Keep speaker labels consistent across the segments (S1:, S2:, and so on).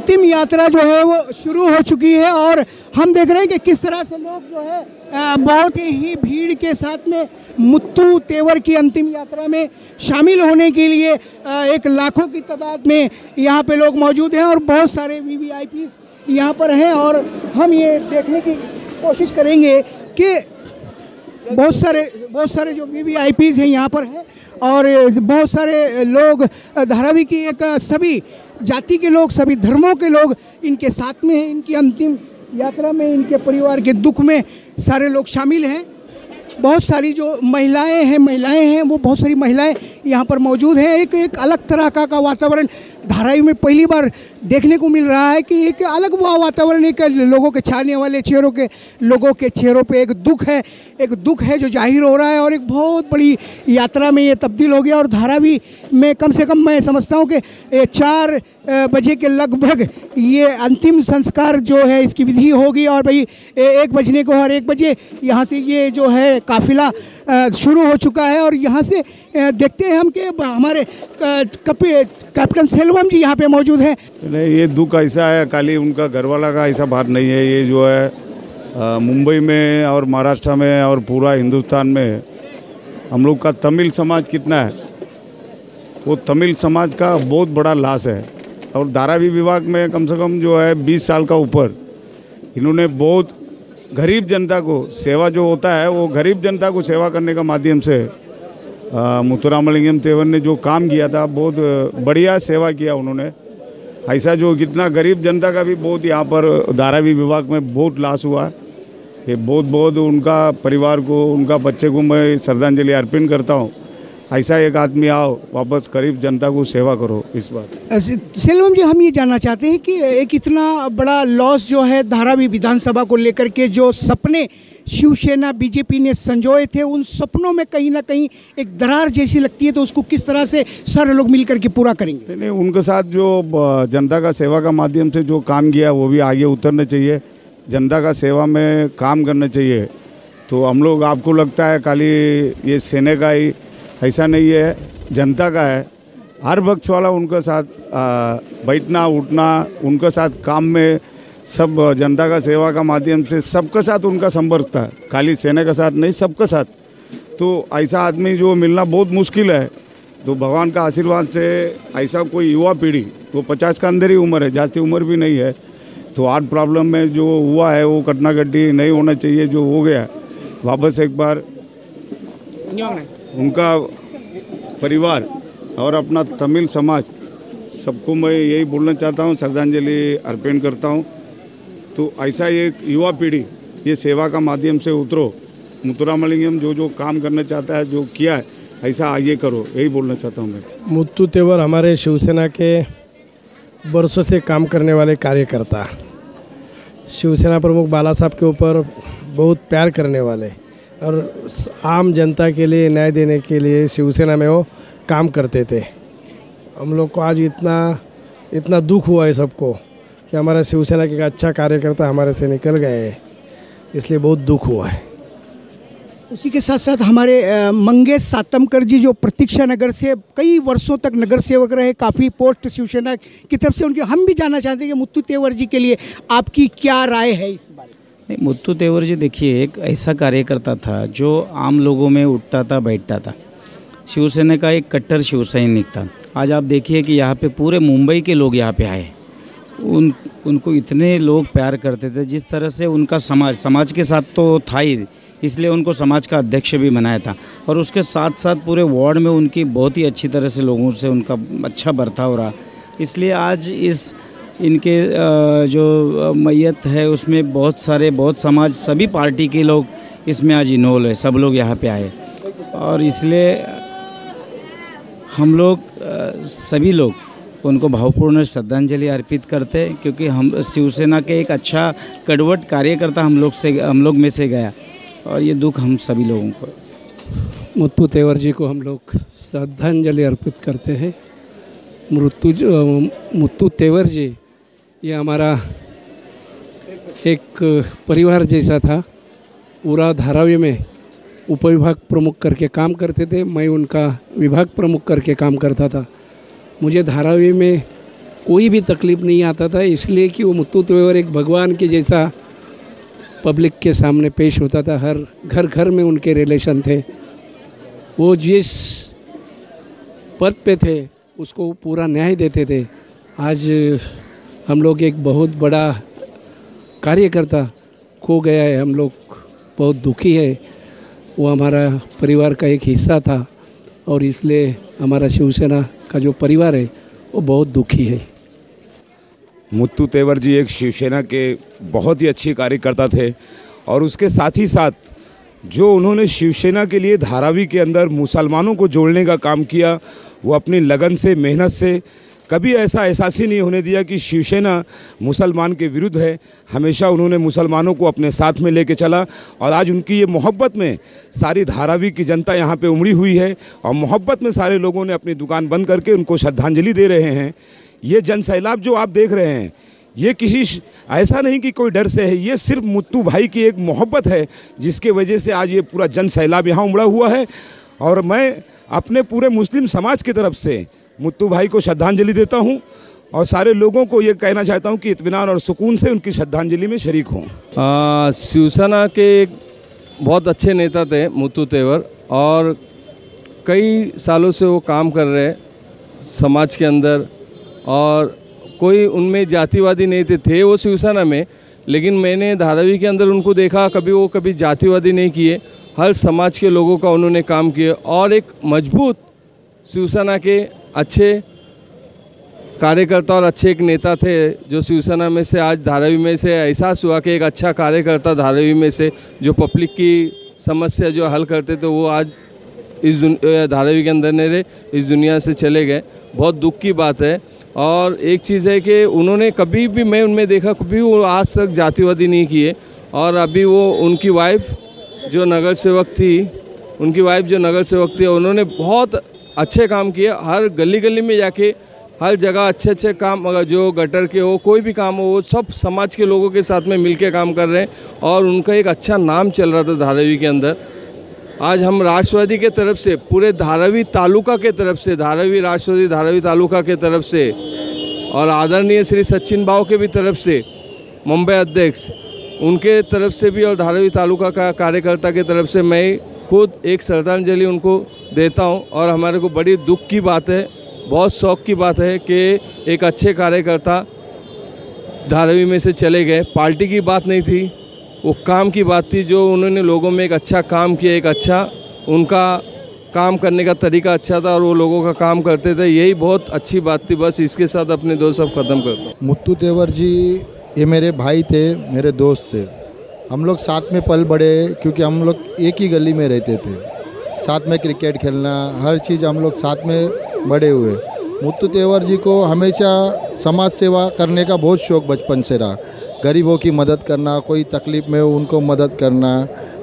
S1: अंतिम यात्रा जो है वो शुरू हो चुकी है और हम देख रहे हैं कि किस तरह से लोग जो है बहुत ही भीड़ के साथ में मुत्तू तेवर की अंतिम यात्रा में शामिल होने के लिए एक लाखों की तादाद में यहाँ पे लोग मौजूद हैं और बहुत सारे वीवीआईपीज़ यहाँ पर हैं और हम ये देखने की कोशिश करेंगे कि बहुत सारे जो वीवीआईपीज़ हैं यहाँ पर हैं और बहुत सारे लोग धारावी की एक सभी जाति के लोग, सभी धर्मों के लोग इनके साथ में हैं। इनकी अंतिम यात्रा में, इनके परिवार के दुख में सारे लोग शामिल हैं। बहुत सारी जो महिलाएं हैं वो बहुत सारी महिलाएं यहाँ पर मौजूद हैं। एक अलग तरह का वातावरण धारावी में पहली बार देखने को मिल रहा है कि एक अलग वातावरण, एक लोगों के छाने वाले लोगों के चेहरों पे एक दुख है जो जाहिर हो रहा है और एक बहुत बड़ी यात्रा में ये तब्दील हो गया। और धारावी में कम से कम मैं समझता हूँ कि 4 बजे के लगभग ये अंतिम संस्कार जो है इसकी विधि होगी और भाई 1 बजने को और 1 बजे यहाँ से ये जो है काफिला शुरू हो चुका है। और यहाँ से देखते हैं हम कि हमारे कैप्टन सेल्वम जी यहाँ पे मौजूद हैं।
S2: नहीं, ये दुख ऐसा है, खाली उनका घरवाला का ऐसा बात नहीं है। ये जो है मुंबई में और महाराष्ट्र में और पूरा हिंदुस्तान में हम लोग का तमिल समाज कितना है, वो तमिल समाज का बहुत बड़ा लॉस है। और धारावी विभाग में कम से कम जो है 20 साल का ऊपर इन्होंने बहुत गरीब जनता को सेवा जो होता है वो गरीब जनता को सेवा करने का माध्यम से मुथुरामलिंगम तेवर ने जो काम किया था बहुत बढ़िया सेवा किया उन्होंने। ऐसा जो कितना गरीब जनता का भी बहुत यहाँ पर धारावी विभाग में बहुत लॉस हुआ। ये बहुत उनका परिवार को, उनका बच्चे को मैं श्रद्धांजलि अर्पित करता हूँ। ऐसा एक आदमी आओ, वापस गरीब जनता को सेवा करो इस बार।
S1: सेल्वम जी, हम ये जानना चाहते हैं कि एक इतना बड़ा लॉस जो है धारावी विधानसभा को लेकर के, जो सपने शिवसेना बीजेपी ने संजोए थे, उन सपनों में कहीं ना कहीं एक दरार जैसी लगती है, तो उसको किस तरह से सारे लोग मिलकर के पूरा करेंगे?
S2: नहीं, उनके साथ जो जनता का सेवा का माध्यम से जो काम किया वो भी आगे उतरना चाहिए। जनता का सेवा में काम करना चाहिए। तो हम लोग, आपको लगता है खाली ये सेना का ही, ऐसा नहीं है, जनता का है। हर पक्ष वाला उनके साथ बैठना उठना, उनके साथ काम में सब जनता का सेवा का माध्यम से सबके साथ उनका संपर्क था, खाली सेना के साथ नहीं, सबके साथ। तो ऐसा आदमी जो मिलना बहुत मुश्किल है। तो भगवान का आशीर्वाद से ऐसा कोई युवा पीढ़ी, वो 50 का अंदर ही उम्र है, ज़्यादा उम्र भी नहीं है। तो हार्ट प्रॉब्लम में जो हुआ है वो कटना कट्टी नहीं होना चाहिए, जो हो गया वापस एक बार उनका परिवार और अपना तमिल समाज सबको मैं यही बोलना चाहता हूँ, श्रद्धांजलि अर्पित करता हूँ। तो ऐसा एक युवा पीढ़ी ये सेवा का माध्यम से उतरो। मुथुरामलिंगम जो काम करना चाहता है, जो किया है, ऐसा आगे करो, यही बोलना चाहता हूँ मैं।
S3: मुत्तू तेवर हमारे शिवसेना के बरसों से काम करने वाले कार्यकर्ता, शिवसेना प्रमुख बाला साहब के ऊपर बहुत प्यार करने वाले और आम जनता के लिए न्याय देने के लिए शिवसेना में वो काम करते थे। हम लोग को आज इतना दुख हुआ है सबको कि हमारा शिवसेना के अच्छा कार्यकर्ता हमारे से निकल गए हैं, इसलिए बहुत दुख हुआ है।
S1: उसी के साथ साथ हमारे मंगेश सातमकर जी, जो प्रतीक्षा नगर से कई वर्षों तक नगर सेवक रहे, काफ़ी पोस्ट शिवसेना की तरफ से उनके, हम भी जानना चाहते हैं कि मुत्तू तेवर जी के लिए आपकी क्या राय है इस बारे में?
S4: नहीं, मुत्तू तेवर जी देखिए, एक ऐसा कार्यकर्ता था जो आम लोगों में उठता था, बैठता था, शिवसेना का एक कट्टर शिवसैनिक था। आज आप देखिए कि यहाँ पे पूरे मुंबई के लोग यहाँ पे आए, उनको इतने लोग प्यार करते थे। जिस तरह से उनका समाज के साथ तो था ही, इसलिए उनको समाज का अध्यक्ष भी बनाया था। और उसके साथ साथ पूरे वार्ड में उनकी बहुत ही अच्छी तरह से लोगों से उनका अच्छा बर्ताव रहा। इसलिए आज इनके जो मैयत है उसमें बहुत समाज, सभी पार्टी के लोग इसमें आज इन्वॉल्व है, सब लोग यहाँ पे आए। और इसलिए हम लोग सभी लोग उनको भावपूर्ण श्रद्धांजलि अर्पित करते हैं, क्योंकि हम शिवसेना के एक अच्छा कड़वट कार्यकर्ता हम लोग में से गया, और ये दुख हम सभी लोगों को।
S3: मुत्तू तेवर जी को हम लोग श्रद्धांजलि अर्पित करते हैं। मुत्तू तेवर जी ये हमारा एक परिवार जैसा था। पूरा धारावी में उपविभाग प्रमुख करके काम करते थे, मैं उनका विभाग प्रमुख करके काम करता था। मुझे धारावी में
S5: कोई भी तकलीफ नहीं आता था, इसलिए कि वो मुत्तू तेवर एक भगवान के जैसा पब्लिक के सामने पेश होता था। हर घर घर में उनके रिलेशन थे। वो जिस पद पे थे उसको पूरा न्याय देते थे। आज हम लोग एक बहुत बड़ा कार्यकर्ता खो गया है, हम लोग बहुत दुखी है। वो हमारा परिवार का एक हिस्सा था और इसलिए हमारा शिवसेना का जो परिवार है वो बहुत दुखी है।
S6: मुत्तू तेवर जी एक शिवसेना के बहुत ही अच्छे कार्यकर्ता थे और उसके साथ ही साथ जो उन्होंने शिवसेना के लिए धारावी के अंदर मुसलमानों को जोड़ने का काम किया, वो अपनी लगन से, मेहनत से कभी ऐसा एहसास ही नहीं होने दिया कि शिवसेना मुसलमान के विरुद्ध है। हमेशा उन्होंने मुसलमानों को अपने साथ में लेके चला और आज उनकी ये मोहब्बत में सारी धारावी की जनता यहाँ पे उमड़ी हुई है और मोहब्बत में सारे लोगों ने अपनी दुकान बंद करके उनको श्रद्धांजलि दे रहे हैं। ये जन सैलाब जो आप देख रहे हैं, ये किसी ऐसा नहीं कि कोई डर से है, ये सिर्फ मुत्तू भाई की एक मोहब्बत है जिसके वजह से आज ये पूरा जन सैलाब यहाँ उमड़ा हुआ है। और मैं अपने पूरे मुस्लिम समाज की तरफ से मुत्तू भाई को श्रद्धांजलि देता हूँ और सारे लोगों को ये कहना चाहता हूँ कि इत्मीनान और सुकून से उनकी श्रद्धांजलि में शरीक हों।
S7: शिवसेना के एक बहुत अच्छे नेता थे मुत्तू तेवर और कई सालों से वो काम कर रहे हैं समाज के अंदर और कोई उनमें जातिवादी नहीं थे वो शिवसेना में, लेकिन मैंने धारावी के अंदर उनको देखा वो कभी जातिवादी नहीं किए, हर समाज के लोगों का उन्होंने काम किए और एक मजबूत शिवसेना के अच्छे कार्यकर्ता और अच्छे एक नेता थे जो शिवसेना में से आज धारावी में से एहसास हुआ कि एक अच्छा कार्यकर्ता धारावी में से जो पब्लिक की समस्या जो हल करते थे वो आज इस धारावी के अंदर नहीं रहे, इस दुनिया से चले गए। बहुत दुख की बात है। और एक चीज़ है कि उन्होंने कभी भी, मैं उनमें देखा कभी वो आज तक जातिवादी नहीं किए और अभी वो उनकी वाइफ जो नगर सेवक थी उन्होंने बहुत अच्छे काम किए। हर गली गली में जाके हर जगह अच्छे काम, अगर जो गटर के हो कोई भी काम हो वो सब समाज के लोगों के साथ में मिलके काम कर रहे हैं और उनका एक अच्छा नाम चल रहा था धारावी के अंदर। आज हम राष्ट्रवादी के तरफ से पूरे धारावी तालुका के तरफ से, राष्ट्रवादी धारावी तालुका के तरफ से और आदरणीय श्री सचिन बाव के भी तरफ से, मुंबई अध्यक्ष उनके तरफ से भी और धारावी तालुका का कार्यकर्ता के तरफ से मैं खुद एक श्रद्धांजलि उनको देता हूं। और हमारे को बड़ी दुख की बात है, बहुत शौक की बात है कि एक अच्छे कार्यकर्ता धारावी में से चले गए। पार्टी की बात नहीं थी, वो काम की बात थी। जो उन्होंने लोगों में एक अच्छा काम किया, एक अच्छा उनका काम करने का तरीका अच्छा था और वो लोगों का काम करते थे, यही बहुत अच्छी बात थी। बस इसके साथ अपने दो सब ख़त्म करता हूँ।
S8: मुत्तू तेवर जी ये मेरे भाई थे, मेरे दोस्त थे। हम लोग साथ में पल बड़े, क्योंकि हम लोग एक ही गली में रहते थे, साथ में क्रिकेट खेलना, हर चीज़ हम लोग साथ में बड़े हुए। मुत्तू तेवर जी को हमेशा समाज सेवा करने का बहुत शौक़ बचपन से रहा। गरीबों की मदद करना, कोई तकलीफ़ में हो उनको मदद करना।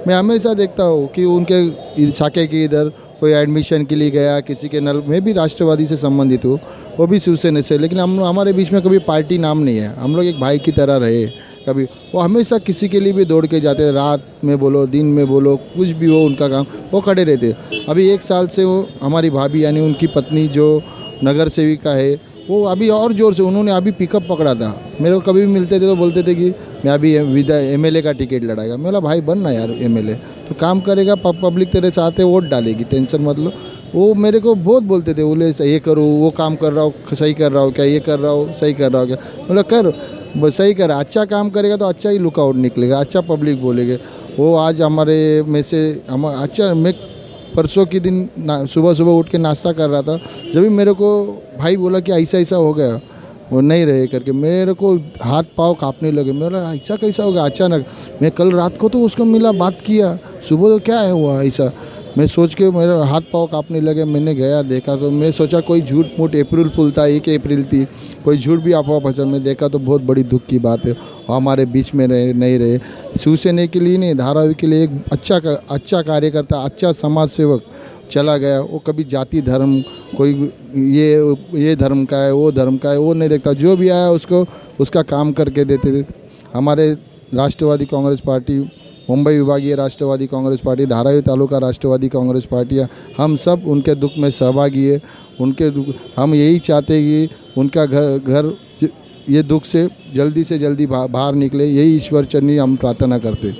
S8: मैं हमेशा देखता हूँ कि उनके शाखे की इधर कोई एडमिशन के लिए गया, किसी के नल में भी राष्ट्रवादी से संबंधित हूँ, वो भी शिवसेना से, लेकिन हमारे बीच में कभी पार्टी नाम नहीं है। हम लोग एक भाई की तरह रहे। कभी वो हमेशा किसी के लिए भी दौड़ के जाते, रात में बोलो दिन में बोलो, कुछ भी हो उनका काम वो खड़े रहते। अभी 1 साल से वो हमारी भाभी यानी उनकी पत्नी जो नगर सेविका है वो अभी और ज़ोर से, उन्होंने अभी पिकअप पकड़ा था। मेरे को कभी भी मिलते थे तो बोलते थे कि मैं अभी एमएलए का टिकट लड़ाएगा। मैं बोला भाई बनना यार एमएलए, तो काम करेगा, पब्लिक तेरे साथ है, वोट डालेगी, टेंशन मत लो। वो मेरे को बहुत बोलते थे, बोले ये करो, वो काम कर रहा हो सही कर रहा हो क्या, ये कर रहा हो सही कर रहा हो क्या। बोला कर, बस सही कर, अच्छा काम करेगा तो अच्छा ही लुकआउट निकलेगा, अच्छा पब्लिक बोलेगे। वो आज हमारे में से अच्छा, मैं परसों के दिन सुबह सुबह उठ के नाश्ता कर रहा था, जब भी मेरे को भाई बोला कि ऐसा ऐसा हो गया, वो नहीं रहे करके मेरे को हाथ पाँव काँपने लगे। मेरा ऐसा कैसा हो गया अचानक। मैं कल रात को तो उसको मिला, बात किया, सुबह तो क्या है हुआ ऐसा, मैं सोच के मेरा हाथ पाँव काँपने लगे। मैंने गया देखा तो मैं सोचा कोई झूठ मूठ अप्रैल फुल था, 1 अप्रैल थी, कोई झूठ भी अफवाह पसंद में देखा तो बहुत बड़ी दुख की बात है। हमारे बीच में नहीं रहे, शिवसेना के लिए नहीं, धारावी के लिए एक अच्छा कार्यकर्ता, अच्छा समाज सेवक चला गया। वो कभी जाति धर्म, कोई ये धर्म का है, वो धर्म का है, वो नहीं देखता। जो भी आया उसको उसका काम करके देते थे। हमारे राष्ट्रवादी कांग्रेस पार्टी मुंबई विभागीय राष्ट्रवादी कांग्रेस पार्टी, धारावी तालुका राष्ट्रवादी कांग्रेस पार्टी, हम सब उनके दुख में सहभागी है। उनके दुख, हम यही चाहते हैं कि उनका घर ये दुख से जल्दी बाहर निकले, यही ईश्वर चरणी हम प्रार्थना करते।